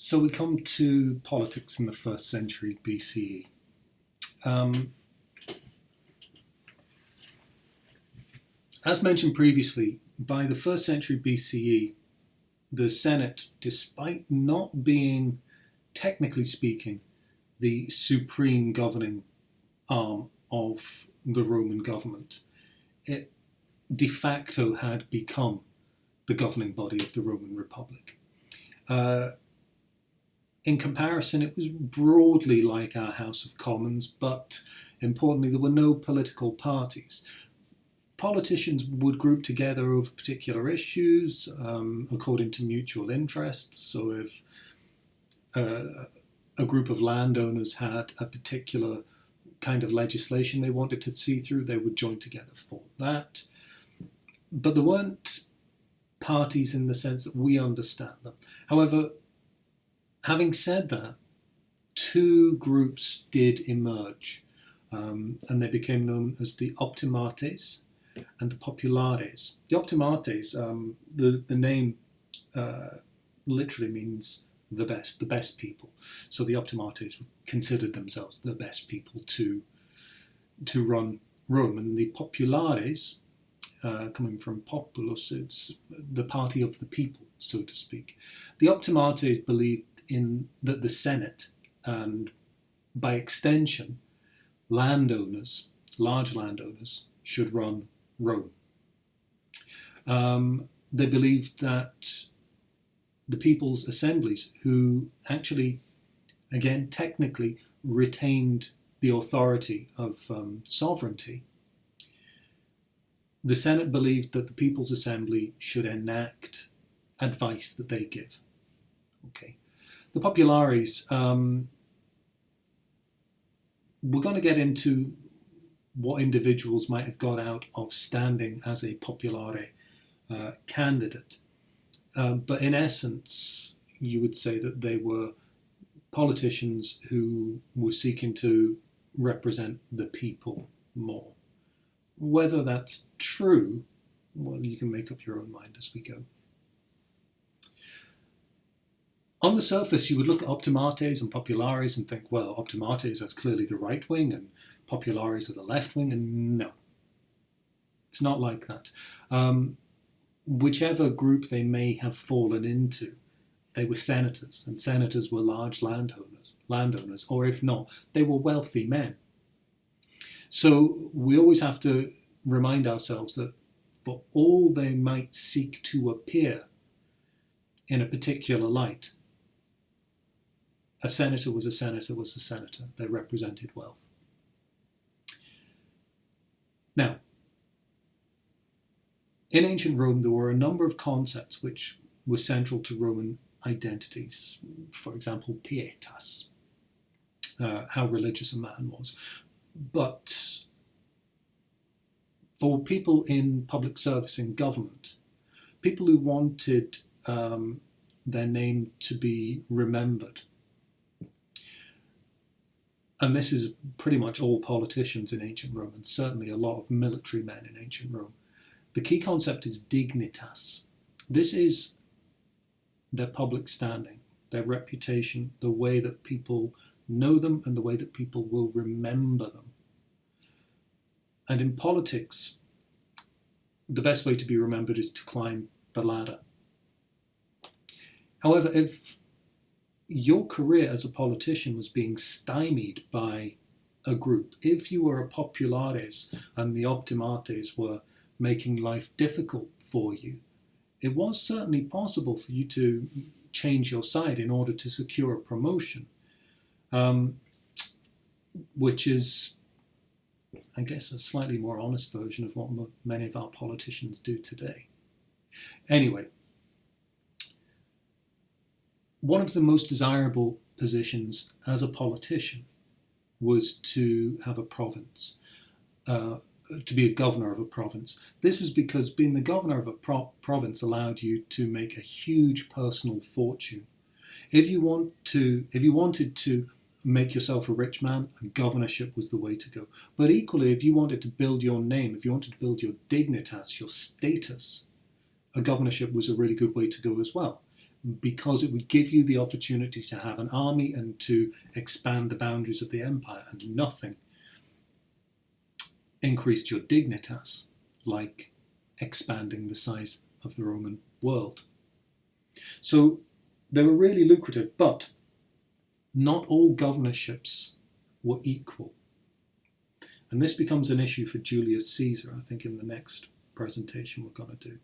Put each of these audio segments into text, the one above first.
So we come to politics in the 1st century BCE. As mentioned previously, by the 1st century BCE, the Senate, despite not being, technically speaking, the supreme governing arm of the Roman government, it de facto had become the governing body of the Roman Republic. In comparison, it was broadly like our House of Commons, but importantly, there were no political parties. Politicians would group together over particular issues according to mutual interests. So if a group of landowners had a particular kind of legislation they wanted to see through, they would join together for that. But there weren't parties in the sense that we understand them. However, having said that, two groups did emerge, and they became known as the optimates and the populares. The optimates, the name literally means the best people. So the optimates considered themselves the best people to run Rome, and the populares, coming from populus, it's the party of the people, so to speak. The optimates believed in that the Senate, and by extension, landowners, large landowners, should run Rome. They believed that the people's assemblies, who actually, again, technically retained the authority of sovereignty, the Senate believed that the People's Assembly should enact advice that they give. Okay. The populares, we're going to get into what individuals might have got out of standing as a populare candidate. But in essence, you would say that they were politicians who were seeking to represent the people more. Whether that's true, well, you can make up your own mind as we go. On the surface, you would look at optimates and populares and think, well, optimates, that's clearly the right wing, and populares are the left wing, and no. It's not like that. Whichever group they may have fallen into, they were senators, and senators were large landowners, or if not, they were wealthy men. So we always have to remind ourselves that for all they might seek to appear in a particular light, a senator was a senator was a senator. They represented wealth. Now, in ancient Rome, there were a number of concepts which were central to Roman identities. For example, pietas, how religious a man was. But for people in public service in government, people who wanted their name to be remembered, and this is pretty much all politicians in ancient Rome, and certainly a lot of military men in ancient Rome, the key concept is dignitas. This is their public standing, their reputation, the way that people know them and the way that people will remember them. And in politics, the best way to be remembered is to climb the ladder. However, if your career as a politician was being stymied by a group, if you were a populares and the optimates were making life difficult for you, it was certainly possible for you to change your side in order to secure a promotion, which is, I guess, a slightly more honest version of what many of our politicians do today. Anyway, one of the most desirable positions as a politician was to have a province, to be a governor of a province. This was because being the governor of a province allowed you to make a huge personal fortune. If you wanted to make yourself a rich man, a governorship was the way to go. But equally, if you wanted to build your name, if you wanted to build your dignitas, your status, a governorship was a really good way to go as well. because it would give you the opportunity to have an army and to expand the boundaries of the empire, and nothing increased your dignitas like expanding the size of the Roman world. So they were really lucrative, but not all governorships were equal. And this becomes an issue for Julius Caesar, I think, in the next presentation we're going to do.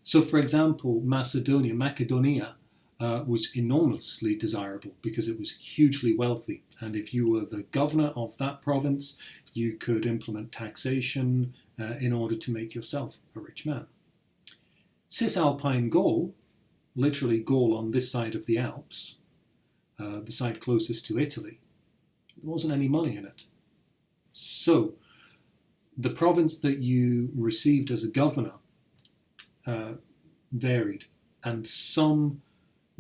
So, for example, Macedonia was enormously desirable because it was hugely wealthy. And if you were the governor of that province, you could implement taxation in order to make yourself a rich man. Cisalpine Gaul, literally Gaul on this side of the Alps, the side closest to Italy, there wasn't any money in it. So the province that you received as a governor varied, and some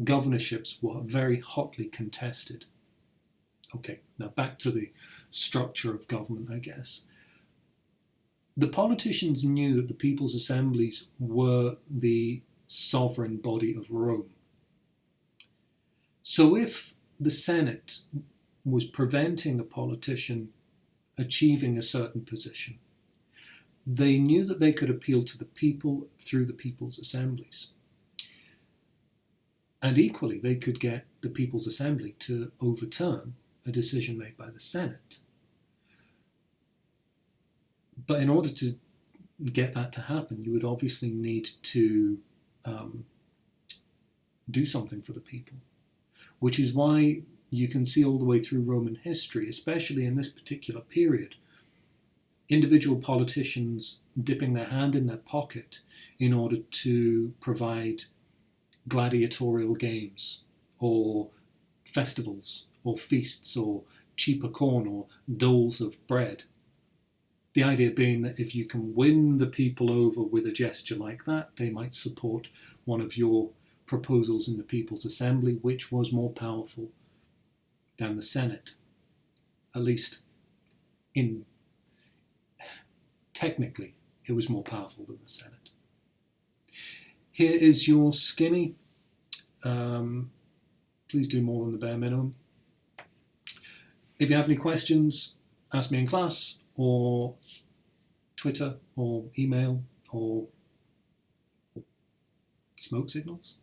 governorships were very hotly contested. Okay, now back to the structure of government, I guess. The politicians knew that the people's assemblies were the sovereign body of Rome. So if the Senate was preventing a politician achieving a certain position, they knew that they could appeal to the people through the people's assemblies. And equally, they could get the people's assembly to overturn a decision made by the Senate. But in order to get that to happen, you would obviously need to do something for the people, which is why you can see all the way through Roman history, especially in this particular period, individual politicians dipping their hand in their pocket in order to provide gladiatorial games or festivals or feasts or cheaper corn or doles of bread. The idea being that if you can win the people over with a gesture like that, they might support one of your proposals in the People's Assembly, which was more powerful than the Senate. At least technically, it was more powerful than the Senate. Here is your skinny. Please do more than the bare minimum. If you have any questions, ask me in class, or Twitter, or email, or smoke signals.